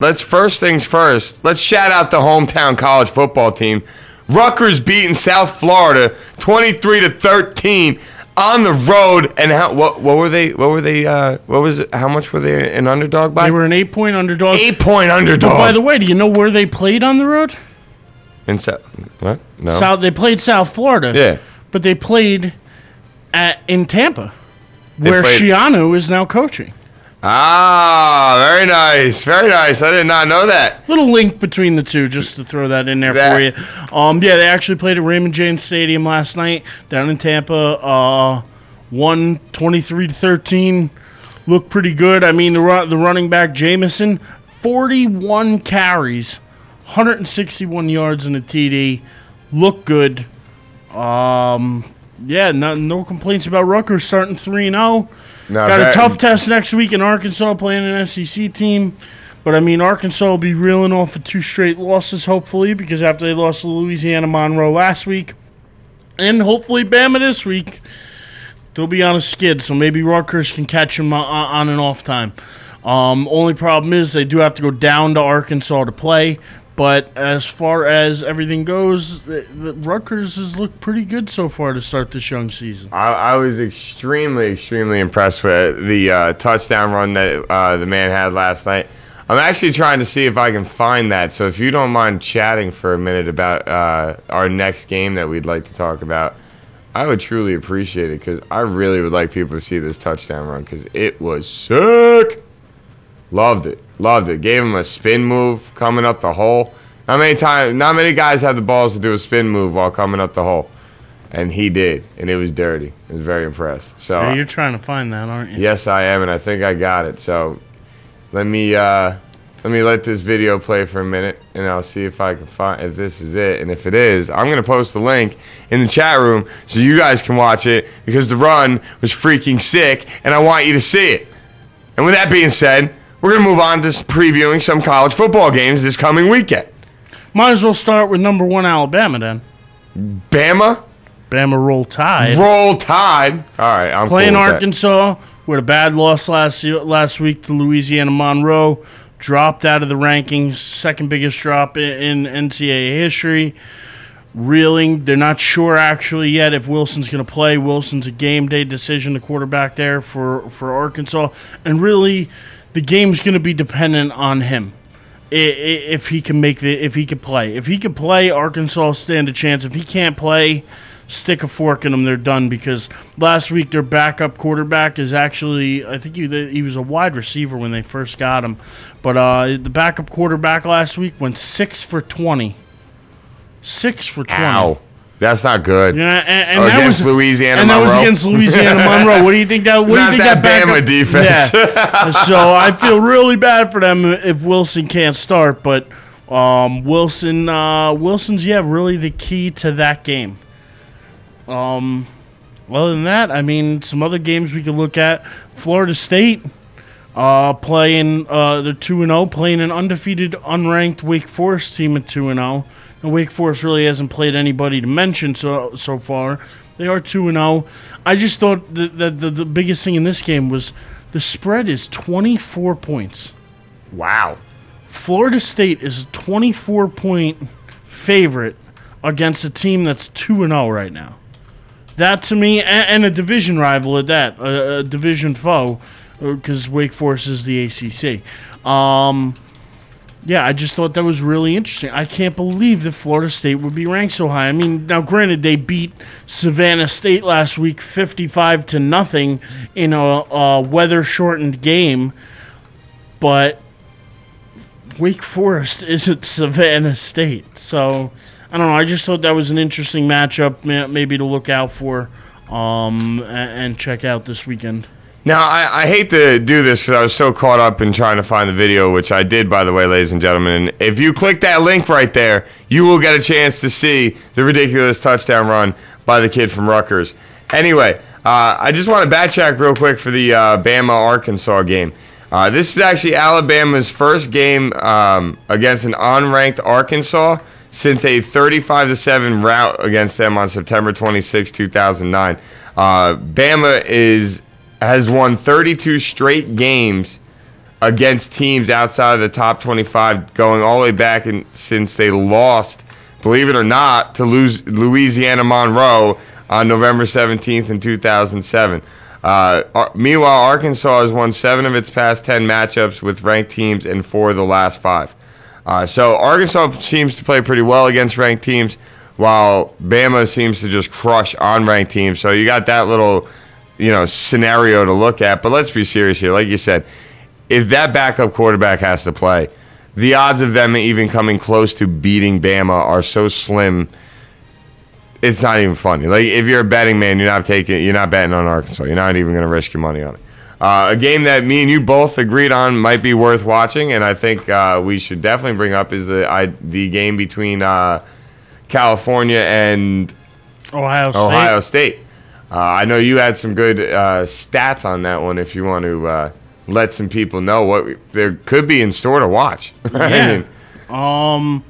let's first things first. Let's shout out the hometown college football team. Rutgers beating South Florida 23-13 on the road. And what were they? How much were they an underdog by? They were an 8-point underdog. 8-point underdog. But by the way, do you know where they played on the road? In what? No. They played South Florida. Yeah. But they played in Tampa, where Shiano is now coaching. Ah, very nice. Very nice. I did not know that. Little link between the two, just to throw that in there for you. Yeah, they actually played at Raymond James Stadium last night down in Tampa. Won 23-13. Looked pretty good. I mean, the running back, Jamison, 41 carries, 161 yards in a TD. Looked good. Yeah, no complaints about Rutgers starting 3-0. Got a tough test next week in Arkansas playing an SEC team. But, I mean, Arkansas will be reeling off of 2 straight losses, hopefully, because after they lost to Louisiana Monroe last week, and hopefully Bama this week, they'll be on a skid. So maybe Rutgers can catch them on and off time. Only problem is they do have to go down to Arkansas to play. But as far as everything goes, Rutgers has looked pretty good so far to start this young season. I was extremely, extremely impressed with the touchdown run that the man had last night. I'm actually trying to see if I can find that. So if you don't mind chatting for a minute about our next game that we'd like to talk about, I would truly appreciate it because I really would like people to see this touchdown run because it was sick. Loved it. Loved it. Gave him a spin move coming up the hole. Not many guys have the balls to do a spin move while coming up the hole. And he did. And it was dirty. I was very impressed. So yeah, you're trying to find that, aren't you? Yes, I am, and I think I got it. So let me let this video play for a minute, and I'll see if I can find if this is it. And if it is, I'm going to post the link in the chat room so you guys can watch it because the run was freaking sick, and I want you to see it. And with that being said, we're going to move on to previewing some college football games this coming weekend. Might as well start with number 1 Alabama then. Bama? Bama Roll Tide. Roll Tide. All right, I'm playing cool with Arkansas with a bad loss last week to Louisiana Monroe. Dropped out of the rankings. Second biggest drop in NCAA history. Reeling. They're not sure actually yet if Wilson's going to play. Wilson's a game day decision, the quarterback there for Arkansas. And really, the game's going to be dependent on him. If he can play. If he can play, Arkansas stand a chance. If he can't play, stick a fork in them. They're done because last week their backup quarterback is actually, I think he was a wide receiver when they first got him. But the backup quarterback last week went 6 for 20. 6 for 20. Ow. That's not good. Yeah, and that against was Louisiana Monroe. And that was against Louisiana Monroe. What do you think that? What not do you think that Bama backup defense. Yeah. So I feel really bad for them if Wilson can't start. But Wilson's really the key to that game. Other than that, I mean, some other games we could look at. Florida State playing they're 2-0, playing an undefeated, unranked Wake Forest team at 2-0. And Wake Forest really hasn't played anybody to mention so far. They are 2-0. I just thought that the biggest thing in this game was the spread is 24 points. Wow. Florida State is a 24-point favorite against a team that's 2-0 right now. That to me, and a division rival at that, a division foe, because Wake Forest is the ACC. Yeah, I just thought that was really interesting. I can't believe that Florida State would be ranked so high. I mean, now granted, they beat Savannah State last week 55-0 in a weather-shortened game, but Wake Forest isn't Savannah State. So, I don't know. I just thought that was an interesting matchup maybe to look out for and check out this weekend. Now, I hate to do this because I was so caught up in trying to find the video, which I did, by the way, ladies and gentlemen. And if you click that link right there, you will get a chance to see the ridiculous touchdown run by the kid from Rutgers. Anyway, I just want to backtrack real quick for the Bama-Arkansas game. This is actually Alabama's first game against an unranked Arkansas since a 35-7 rout against them on September 26, 2009. Bama has won 32 straight games against teams outside of the top 25 going all the way back since they lost, believe it or not, to Louisiana Monroe on November 17th in 2007. Meanwhile, Arkansas has won 7 of its past 10 matchups with ranked teams and 4 of the last 5. So Arkansas seems to play pretty well against ranked teams, while Bama seems to just crush unranked teams. So you got that little, scenario to look at. But let's be serious here. Like you said, if that backup quarterback has to play, the odds of them even coming close to beating Bama are so slim, it's not even funny. Like, if you're a betting man, you're not betting on Arkansas. You're not even going to risk your money on it. A game that me and you both agreed on might be worth watching, and I think we should definitely bring up is the game between California and Ohio State. I know you had some good stats on that one. If you want to let some people know what there could be in store to watch. Yeah. 1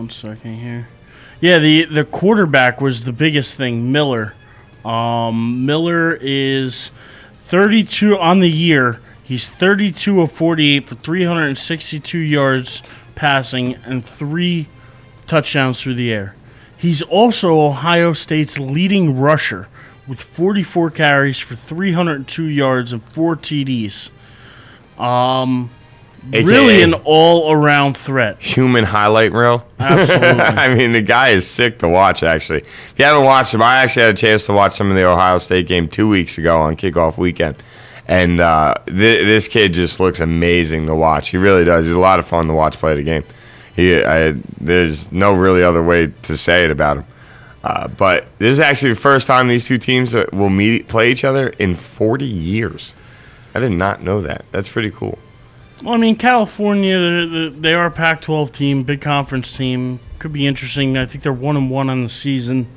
second here. Yeah, the quarterback was the biggest thing, Miller. Miller is 32 on the year. He's 32 of 48 for 362 yards passing and 3 touchdowns through the air. He's also Ohio State's leading rusher with 44 carries for 302 yards and 4 TDs. Really an all-around threat. Human highlight reel. Absolutely. I mean, the guy is sick to watch, actually. If you haven't watched him, I actually had a chance to watch some of the Ohio State game 2 weeks ago on kickoff weekend. And this kid just looks amazing to watch. He really does. He's a lot of fun to watch play the game. There's no really other way to say it about him. But this is actually the first time these two teams will play each other in 40 years. I did not know that. That's pretty cool. Well, I mean, California, they are a Pac-12 team, big conference team. Could be interesting. I think they're 1-1 on the season.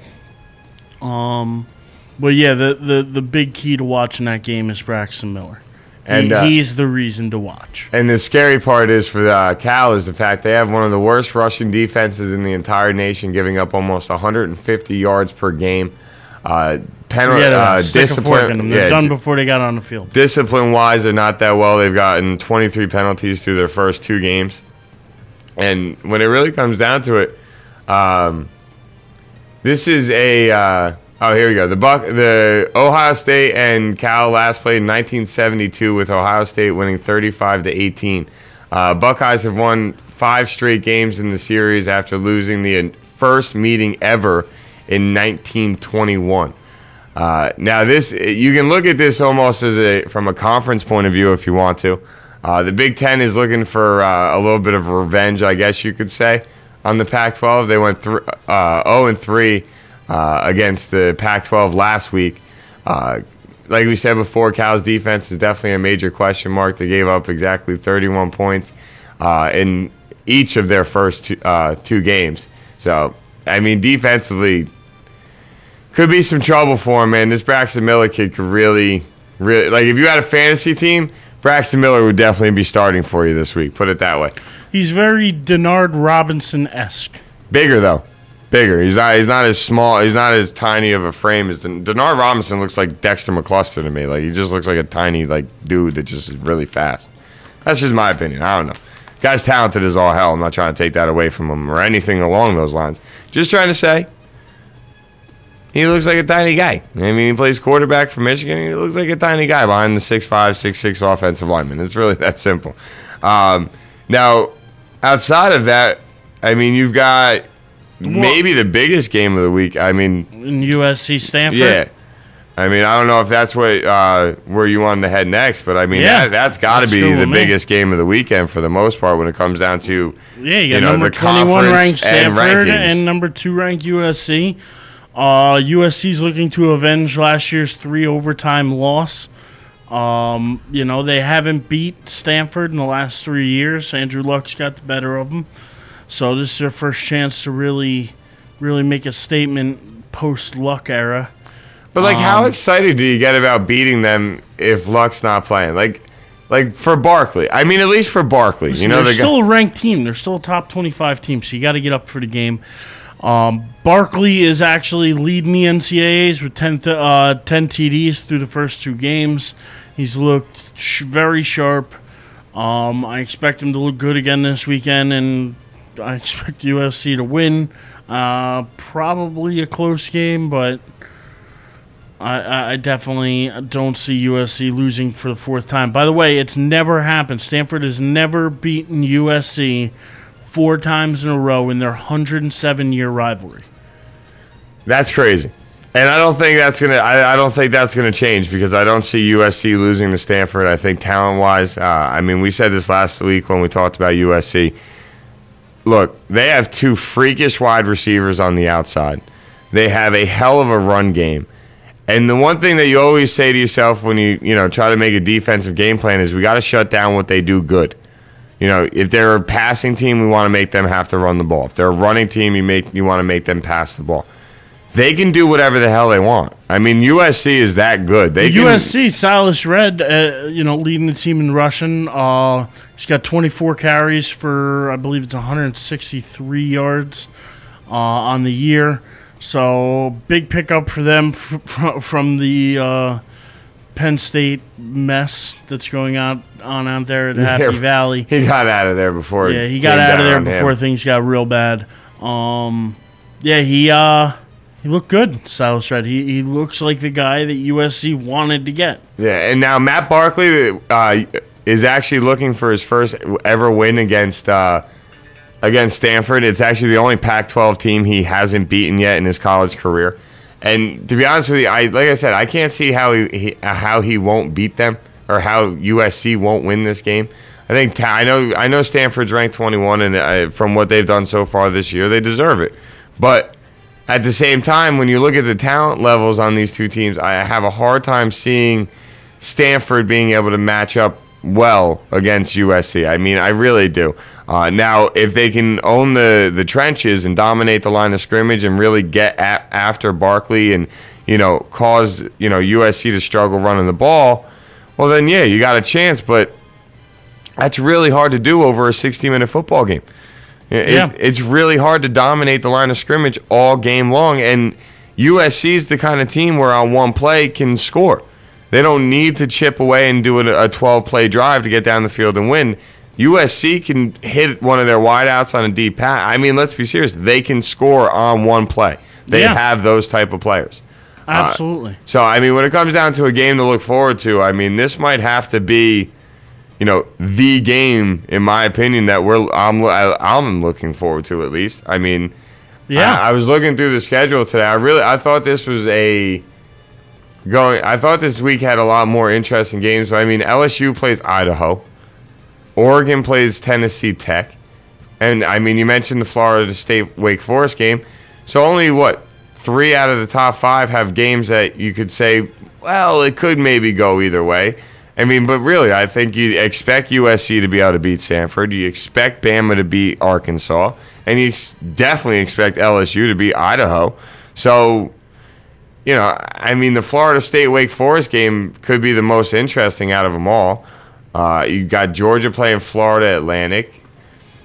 But yeah, the big key to watching that game is Braxton Miller. And he's the reason to watch. And the scary part is for Cal is the fact they have one of the worst rushing defenses in the entire nation, giving up almost 150 yards per game. Discipline. They're done before they got on the field. Discipline-wise, they're not that well. They've gotten 23 penalties through their first 2 games. And when it really comes down to it, this is a here we go. The Ohio State and Cal last played in 1972 with Ohio State winning 35-18. Buckeyes have won 5 straight games in the series after losing the first meeting ever in 1921. Now, you can look at this almost from a conference point of view if you want to. The Big Ten is looking for a little bit of revenge, I guess you could say, on the Pac-12. They went 0-3 against the Pac-12 last week. Like we said before, Cal's defense is definitely a major question mark. They gave up exactly 31 points in each of their first 2 games. So, I mean, defensively, could be some trouble for him, man. This Braxton Miller kid could really, like, if you had a fantasy team, Braxton Miller would definitely be starting for you this week. Put it that way. He's very Denard Robinson-esque. Bigger, though. Bigger. He's not as small. He's not as tiny of a frame as Denard Robinson. Looks like Dexter McCluster to me. Like, he just looks like a tiny dude that just is really fast. That's just my opinion. I don't know. Guy's talented as all hell. I'm not trying to take that away from him or anything along those lines. Just trying to say he looks like a tiny guy. I mean, he plays quarterback for Michigan. He looks like a tiny guy behind the 6'5", 6'6" offensive lineman. It's really that simple. Now, outside of that, I mean, you've got maybe the biggest game of the week. I mean, in USC Stanford. Yeah. I mean, I don't know if that's where you wanted to head next, but I mean, that's got to be the biggest game of the weekend for the most part when it comes down to you got number 21 ranked Stanford and number 2 ranked USC. USC's looking to avenge last year's 3 overtime loss. They haven't beat Stanford in the last 3 years. Andrew Luck's got the better of them. So this is their first chance to really make a statement post-Luck era. But, how excited do you get about beating them if Luck's not playing? Like for Barkley. I mean, at least for Barkley. Listen, they're still a ranked team. They're still a top 25 team, so you got to get up for the game. Barkley is actually leading the NCAAs with 10 TDs through the first 2 games. He's looked very sharp. I expect him to look good again this weekend, and I expect USC to win. Probably a close game, but I definitely don't see USC losing for the fourth time. By the way, it's never happened. Stanford has never beaten USC 4 times in a row in their 107-year rivalry. That's crazy. And I don't think that's gonna. I don't think that's gonna change because I don't see USC losing to Stanford. I think talent-wise, I mean, we said this last week when we talked about USC. Look, they have 2 freakish wide receivers on the outside. They have a hell of a run game. And the one thing that you always say to yourself when you try to make a defensive game plan is we got to shut down what they do good. If they're a passing team, we want to make them have to run the ball. If they're a running team, you want to make them pass the ball. They can do whatever the hell they want. I mean, USC is that good. USC, Silas Red, leading the team in rushing. He's got 24 carries for, I believe it's 163 yards on the year. So, big pickup for them from the Penn State mess that's going on out there at Happy Valley. He got out of there before. Yeah, he got out of there before things got real bad. He looked good, Silas Red. He looks like the guy that USC wanted to get. Yeah, and now Matt Barkley is actually looking for his first ever win against Stanford. It's actually the only Pac-12 team he hasn't beaten yet in his college career. And to be honest with you, like I said, I can't see how he won't beat them or how USC won't win this game. I know Stanford's ranked 21, and from what they've done so far this year, they deserve it. But at the same time, when you look at the talent levels on these 2 teams, I have a hard time seeing Stanford being able to match up well against USC. I mean, I really do. Now, if they can own the trenches and dominate the line of scrimmage and really get after Barkley and cause USC to struggle running the ball, well then yeah, you got a chance. But that's really hard to do over a 60-minute football game. It's really hard to dominate the line of scrimmage all game long, and USC is the kind of team where on one play can score. They don't need to chip away and do a 12-play drive to get down the field and win. USC can hit one of their wideouts on a deep pass. I mean, let's be serious. They can score on one play. They have those type of players. Absolutely. So, I mean, when it comes down to a game to look forward to, I mean, this might have to be the game, in my opinion, that I'm looking forward to at least. I mean, I was looking through the schedule today. I thought this was I thought this week had a lot more interesting games. But I mean, LSU plays Idaho, Oregon plays Tennessee Tech, and I mean, you mentioned the Florida State Wake Forest game. So only 3 out of the top 5 have games that you could say, well, it could maybe go either way. I mean, but really, I think you expect USC to be able to beat Stanford. You expect Bama to beat Arkansas. And you definitely expect LSU to beat Idaho. So, I mean, the Florida State-Wake Forest game could be the most interesting out of them all. You got Georgia playing Florida Atlantic.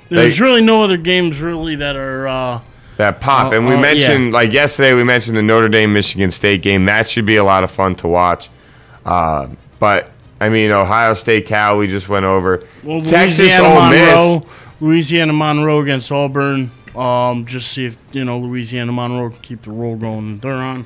There's really no other games really that are... that pop. And we mentioned, like yesterday, we mentioned the Notre Dame-Michigan State game. That should be a lot of fun to watch. But... I mean, Ohio State, Cal, we just went over. Well, Texas, Ole Miss. Louisiana Monroe against Auburn. Just see if Louisiana Monroe can keep the roll going they're on.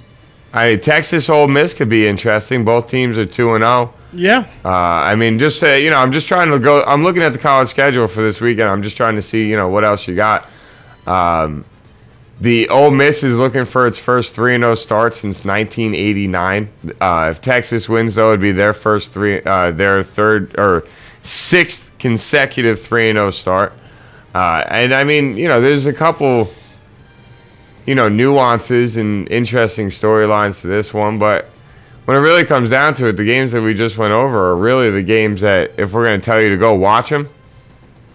Texas, Ole Miss could be interesting. Both teams are 2-0. Yeah. I mean, just I'm just trying to go. I'm looking at the college schedule for this weekend. I'm just trying to see what else you got. The Ole Miss is looking for its first 3-0 start since 1989. If Texas wins, though, it'd be their their third or 6th consecutive 3-0 start. And I mean, there's a couple, nuances and interesting storylines to this one, but when it really comes down to it, the games that we just went over are really the games that, if we're going to tell you to go watch them,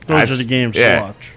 those are the games to watch.